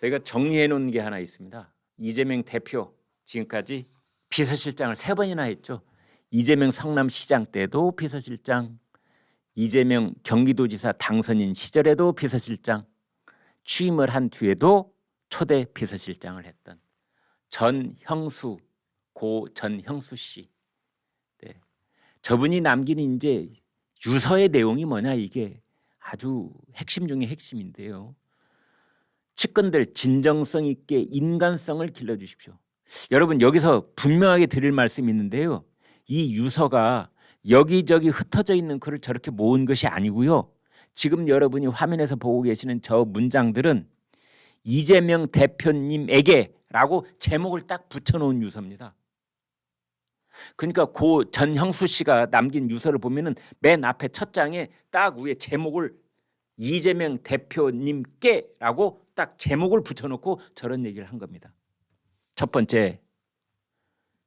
저희가 정리해 놓은 게 하나 있습니다. 이재명 대표 지금까지 비서실장을 3번이나 했죠. 이재명 성남시장 때도 비서실장, 이재명 경기도지사 당선인 시절에도 비서실장, 취임을 한 뒤에도 초대 비서실장을 했던 전형수, 고 전형수 씨. 네. 저분이 남긴 이제 유서의 내용이 뭐냐, 이게 아주 핵심 중에 핵심인데요. 측근들 진정성 있게 인간성을 길러주십시오. 여러분, 여기서 분명하게 드릴 말씀이 있는데요. 이 유서가 여기저기 흩어져 있는 글을 저렇게 모은 것이 아니고요. 지금 여러분이 화면에서 보고 계시는 저 문장들은 이재명 대표님에게라고 제목을 딱 붙여놓은 유서입니다. 그러니까 고 전형수 씨가 남긴 유서를 보면은 맨 앞에 첫 장에 딱 위에 제목을 이재명 대표님께라고 딱 제목을 붙여놓고 저런 얘기를 한 겁니다. 첫 번째,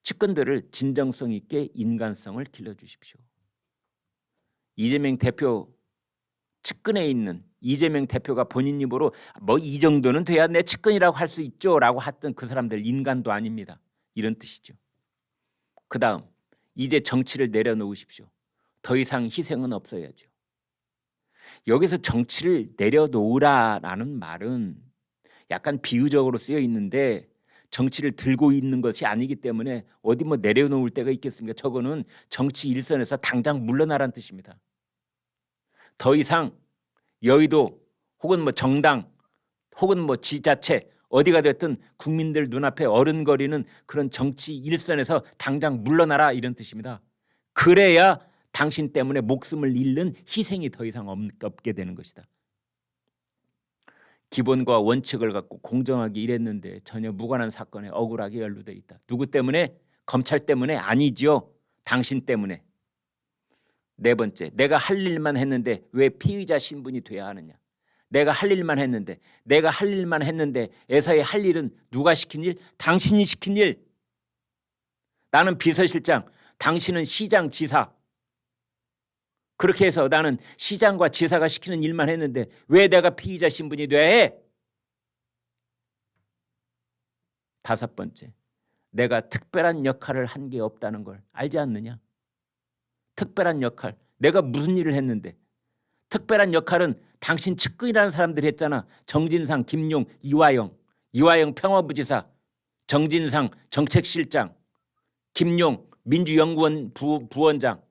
측근들을 진정성 있게 인간성을 길러주십시오. 이재명 대표 측근에 있는 이재명 대표가 본인 입으로 뭐 이 정도는 돼야 내 측근이라고 할 수 있죠 라고 했던 그 사람들 인간도 아닙니다. 이런 뜻이죠. 그 다음, 이제 정치를 내려놓으십시오. 더 이상 희생은 없어야죠. 여기서 정치를 내려놓으라라는 말은 약간 비유적으로 쓰여 있는데 정치를 들고 있는 것이 아니기 때문에 어디 뭐 내려놓을 때가 있겠습니까? 저거는 정치 일선에서 당장 물러나라는 뜻입니다. 더 이상 여의도 혹은 뭐 정당 혹은 뭐 지자체 어디가 됐든 국민들 눈앞에 어른거리는 그런 정치 일선에서 당장 물러나라, 이런 뜻입니다. 그래야 당신 때문에 목숨을 잃는 희생이 더 이상 없게 되는 것이다. 기본과 원칙을 갖고 공정하게 일했는데 전혀 무관한 사건에 억울하게 연루돼 있다. 누구 때문에? 검찰 때문에? 아니지요. 당신 때문에. 네 번째, 내가 할 일만 했는데 왜 피의자 신분이 돼야 하느냐. 내가 할 일만 했는데 에서의 할 일은 누가 시킨 일? 당신이 시킨 일. 나는 비서실장, 당신은 시장, 지사. 그렇게 해서 나는 시장과 지사가 시키는 일만 했는데 왜 내가 피의자 신분이 돼야 해? 다섯 번째, 내가 특별한 역할을 한 게 없다는 걸 알지 않느냐? 특별한 역할, 내가 무슨 일을 했는데. 특별한 역할은 당신 측근이라는 사람들이 했잖아. 정진상, 김용, 이화영 평화부지사, 정진상 정책실장, 김용 민주연구원 부원장.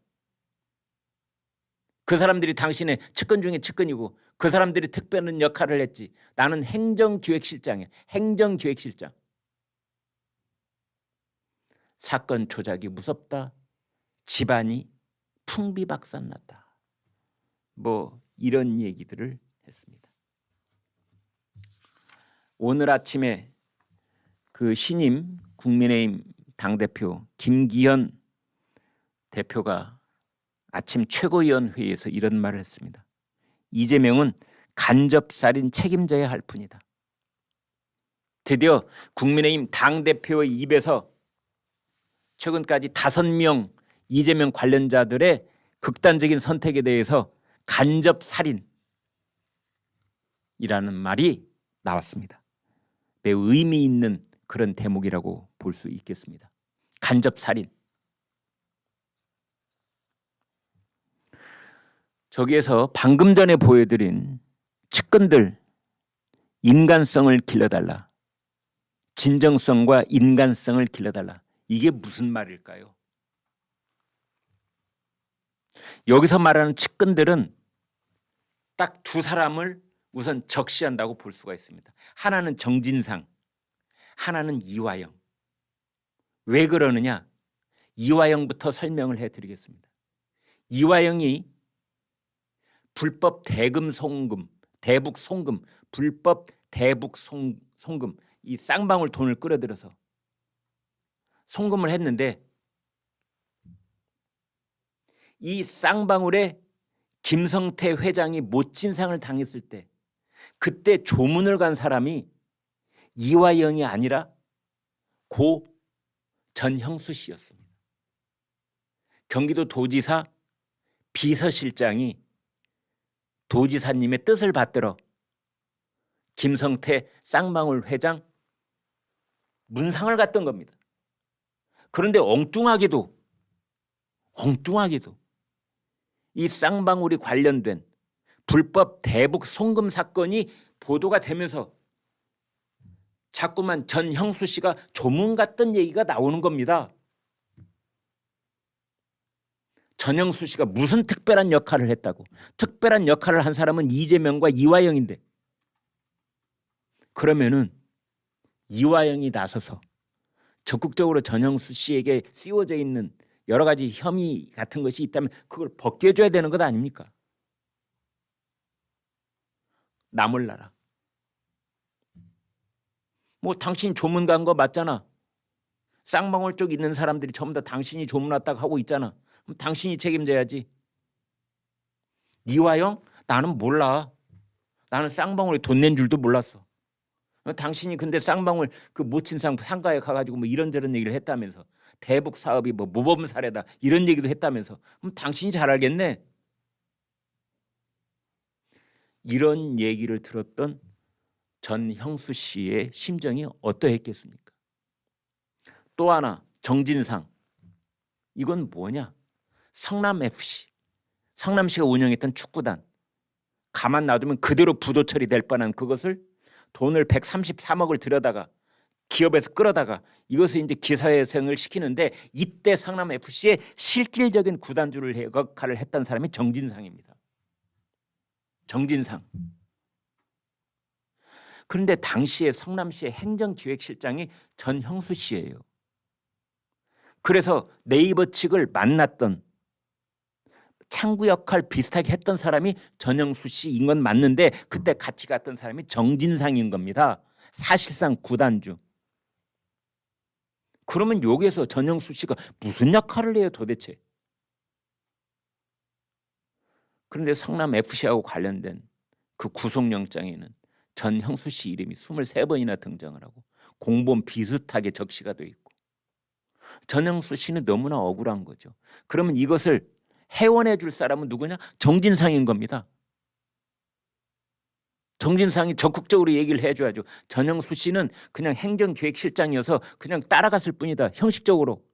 그 사람들이 당신의 측근 중에 측근이고 그 사람들이 특별한 역할을 했지. 나는 행정기획실장이야. 행정기획실장. 사건 조작이 무섭다. 집안이 풍비박산났다. 뭐 이런 얘기들을 했습니다. 오늘 아침에 그 신임 국민의힘 당대표 김기현 대표가 아침 최고위원회의에서 이런 말을 했습니다. 이재명은 간접살인 책임져야 할 뿐이다. 드디어 국민의힘 당대표의 입에서 최근까지 5명 이재명 관련자들의 극단적인 선택에 대해서 간접살인이라는 말이 나왔습니다. 매우 의미 있는 그런 대목이라고 볼 수 있겠습니다. 간접살인. 저기에서 방금 전에 보여드린 측근들 인간성을 길러달라. 진정성과 인간성을 길러달라. 이게 무슨 말일까요? 여기서 말하는 측근들은 딱 2사람을 우선 적시한다고 볼 수가 있습니다. 하나는 정진상, 하나는 이화영. 왜 그러느냐? 이화영부터 설명을 해드리겠습니다. 이화영이 불법 대북 송금, 불법 대북 송금, 이 쌍방울 돈을 끌어들여서 송금을 했는데 이 쌍방울에 김성태 회장이 못진상을 당했을 때 그때 조문을 간 사람이 이화영이 아니라 고 전형수 씨였습니다. 경기도 도지사 비서실장이 도지사님의 뜻을 받들어 김성태 쌍방울 회장 문상을 갔던 겁니다. 그런데 엉뚱하게도 이 쌍방울이 관련된 불법 대북 송금 사건이 보도가 되면서 자꾸만 전형수 씨가 조문 같던 얘기가 나오는 겁니다. 전형수 씨가 무슨 특별한 역할을 했다고. 특별한 역할을 한 사람은 이재명과 이화영인데, 그러면은 이화영이 나서서 적극적으로 전형수 씨에게 씌워져 있는 여러 가지 혐의 같은 것이 있다면 그걸 벗겨줘야 되는 것 아닙니까? 나 몰라라. 뭐 당신 조문 간 거 맞잖아. 쌍방울 쪽 있는 사람들이 전부 다 당신이 조문 왔다고 하고 있잖아. 그럼 당신이 책임져야지. 이화영? 나는 몰라. 나는 쌍방울에 돈 낸 줄도 몰랐어. 당신이 근데 쌍방울 그 모친상 상가에 가가지고 뭐 이런저런 얘기를 했다면서, 대북 사업이 뭐 모범 사례다 이런 얘기도 했다면서, 그럼 당신이 잘 알겠네. 이런 얘기를 들었던 전형수 씨의 심정이 어떠했겠습니까? 또 하나, 정진상. 이건 뭐냐? 성남FC, 성남시가 운영했던 축구단. 가만 놔두면 그대로 부도 처리될 뻔한 그것을 돈을 133억을 들여다가 기업에서 끌어다가 이것을 이제 기사회생을 시키는데, 이때 성남FC의 실질적인 구단주를 역할을 했던 사람이 정진상입니다. 정진상. 그런데 당시에 성남시의 행정기획실장이 전형수 씨예요. 그래서 네이버 측을 만났던, 창구 역할 비슷하게 했던 사람이 전형수 씨인 건 맞는데, 그때 같이 갔던 사람이 정진상인 겁니다. 사실상 구단주. 그러면 여기에서 전형수 씨가 무슨 역할을 해요 도대체? 그런데 성남FC하고 관련된 그 구속영장에는 전형수 씨 이름이 23번이나 등장을 하고 공범 비슷하게 적시가 돼 있고, 전형수 씨는 너무나 억울한 거죠. 그러면 이것을 해원해 줄 사람은 누구냐? 정진상인 겁니다. 정진상이 적극적으로 얘기를 해줘야죠. 전형수 씨는 그냥 행정기획실장이어서 그냥 따라갔을 뿐이다. 형식적으로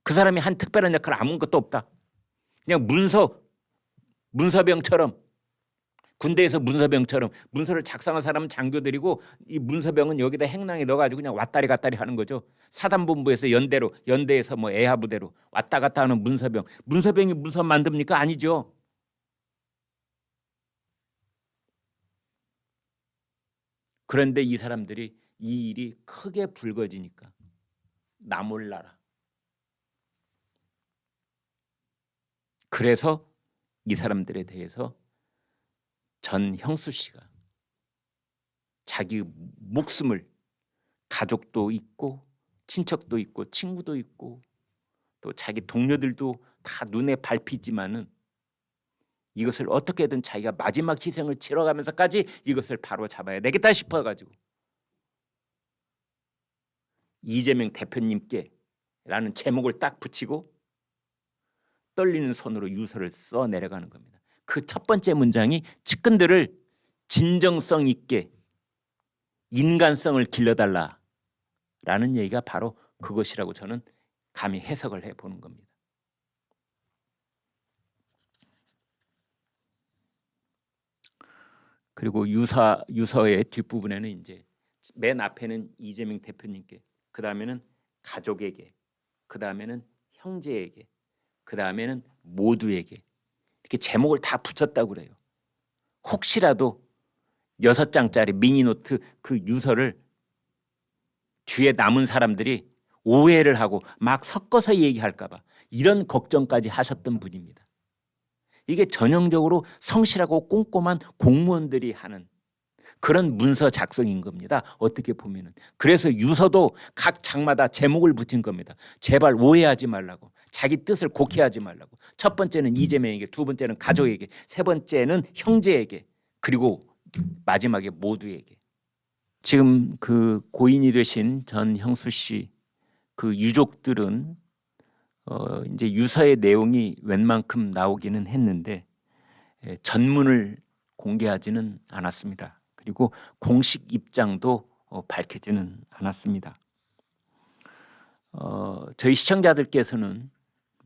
그 사람이 한 특별한 역할 아무것도 없다. 그냥 문서병처럼, 군대에서 문서병처럼 문서를 작성한 사람은 장교들이고, 이 문서병은 여기다 행랑에 넣어가지고 그냥 왔다리 갔다리 하는 거죠. 사단본부에서 연대에서 뭐 애하부대로 왔다 갔다 하는 문서병. 문서병이 문서 만듭니까? 아니죠. 그런데 이 사람들이 이 일이 크게 불거지니까 나 몰라라. 그래서 이 사람들에 대해서 전형수 씨가 자기 목숨을, 가족도 있고 친척도 있고 친구도 있고 또 자기 동료들도 다 눈에 밟히지만은 이것을 어떻게든 자기가 마지막 희생을 치러가면서까지 이것을 바로 잡아야 되겠다 싶어가지고 이재명 대표님께 라는 제목을 딱 붙이고 떨리는 손으로 유서를 써 내려가는 겁니다. 그 첫 번째 문장이 측근들을 진정성 있게 인간성을 길러달라라는 얘기가 바로 그것이라고 저는 감히 해석을 해보는 겁니다. 그리고 유서의 뒷부분에는 이제 맨 앞에는 이재명 대표님께, 그 다음에는 가족에게, 그 다음에는 형제에게, 그 다음에는 모두에게 이렇게 제목을 다 붙였다고 그래요. 혹시라도 6장짜리 미니노트 그 유서를 뒤에 남은 사람들이 오해를 하고 막 섞어서 얘기할까 봐 이런 걱정까지 하셨던 분입니다. 이게 전형적으로 성실하고 꼼꼼한 공무원들이 하는 그런 문서 작성인 겁니다. 어떻게 보면은. 그래서 유서도 각 장마다 제목을 붙인 겁니다. 제발 오해하지 말라고, 자기 뜻을 곡해하지 말라고. 첫 번째는 이재명에게, 두 번째는 가족에게, 세 번째는 형제에게, 그리고 마지막에 모두에게. 지금 그 고인이 되신 전형수 씨 그 유족들은 이제 유서의 내용이 웬만큼 나오기는 했는데 전문을 공개하지는 않았습니다. 그리고 공식 입장도 밝히지는 않았습니다. 저희 시청자들께서는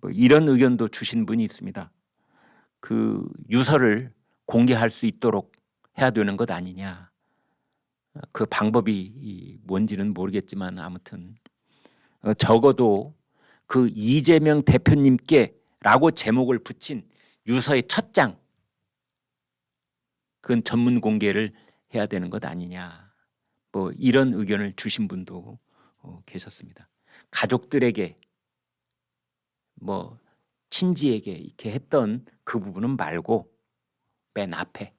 뭐 이런 의견도 주신 분이 있습니다. 그 유서를 공개할 수 있도록 해야 되는 것 아니냐. 그 방법이 뭔지는 모르겠지만 아무튼 적어도 그 이재명 대표님께라고 제목을 붙인 유서의 첫 장, 그건 전문 공개를 해야 되는 것 아니냐. 뭐 이런 의견을 주신 분도 계셨습니다. 가족들에게 뭐 친지에게 이렇게 했던 그 부분은 말고 맨 앞에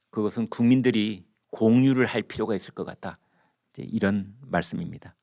그것은 국민들이 공유를 할 필요가 있을 것 같다. 이제 이런 말씀입니다.